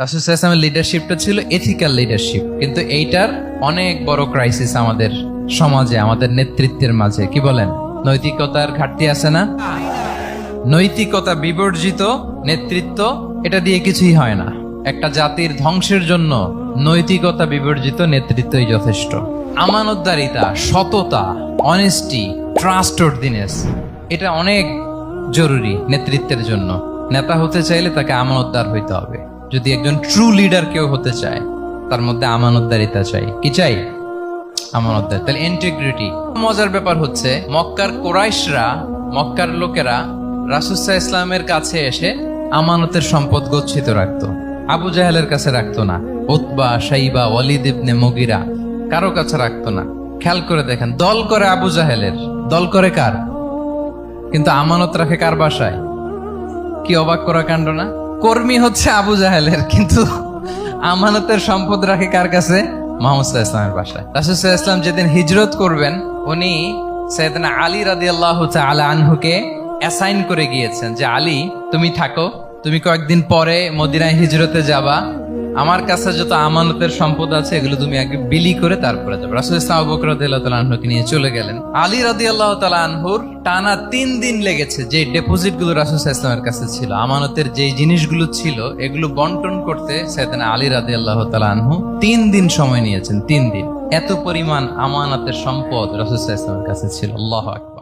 রাসূল সাল্লাল্লাহু আলাইহি ওয়াসাল্লামের লিডারশিপটা ছিল এথিক্যাল লিডারশিপ, কিন্তু এইটার অনেক বড় ক্রাইসিস আমাদের সমাজে, আমাদের নেতৃত্বের মাঝে। কি বলেন? নৈতিকতার ঘাটতি আছে না? নৈতিকতা বিবর্জিত নেতৃত্ব, এটা দিয়ে কিছুই হয় না। একটা জাতির ধ্বংসের জন্য নৈতিকতা বিবর্জিত নেতৃত্বই যথেষ্ট। আমানতদারিতা, সততা, অনেস্টি, ট্রাস্টওয়ার্দিনেস, এটা অনেক জরুরি নেতৃত্বের জন্য। নেতা হতে চাইলে তাকে আমানতদার হইতে হবে। যদি একজন ট্রু লিডার কেউ হতে চায়, তার মধ্যে আমানতদারিতা চাই। কি চাই? আমানতদার, তাহলে ইন্টিগ্রিটি। মজার ব্যাপার হচ্ছে, মক্কার কুরাইশরা, মক্কার লোকেরা রাসূল সাল্লাল্লাহু আলাইহি ওয়াসাল্লামের কাছে এসে আমানতের সম্পদ গচ্ছিত রাখতো। আবু জাহেলের কাছে রাখতো না, উতবা, শাইবা, ওয়ালিদ ইবনে মুগিরা কারো কাছে রাখতো না। খেয়াল করে দেখেন, দল করে আবু জাহেলের, দল করে কার? কিন্তু আমানত রাখে কার বাসায়? কি অবাক করা কাণ্ড না? কর্মী হচ্ছে আবু জাহেলের, কিন্তু আমানতের সম্পদ রাখে কার কাছে? মুহাম্মদ সাল্লাল্লাহু আলাইহি ওয়াসাল্লামের বাসায়। রাসূল সাল্লাল্লাহু আলাইহি ওয়াসাল্লাম যেদিন হিজরত করবেন, উনি সাইয়েদনা আলী রাদিয়াল্লাহু তাআলা আনহুকে অ্যাসাইন করে গিয়েছেন যে, আলী তুমি থাকো, তুমি কয়েকদিন পরে মদিনায় হিজরতে যাবা, আমার কাছে যত আমানতের সম্পদ আছে এগুলো তুমি আগে বিলি করে তারপরে যাবে। রাসূল সাল্লাল্লাহু আবু বকর রাদিয়াল্লাহু তাআলা আনহুকে নিয়ে চলে গেলেন। আলী রাদিয়াল্লাহু তাআলা আনহুর টানা 3 দিন লেগেছে যে ডেপোজিট গুলো রাসূল সাল্লাল্লাহু আলাইহি ওয়াসাল্লামের কাছে ছিল, আমানতের যে জিনিসগুলো ছিল, এগুলো বন্টন করতে সাইয়েদনা আলী রাদিয়াল্লাহু তাআলা আনহু 3 দিন সময় নিয়েছেন। 3 দিন। এত পরিমাণ আমানতের সম্পদ রাসূল সাল্লাল্লাহু আলাইহি ওয়াসাল্লামের কাছে ছিল। আল্লাহু আকবার।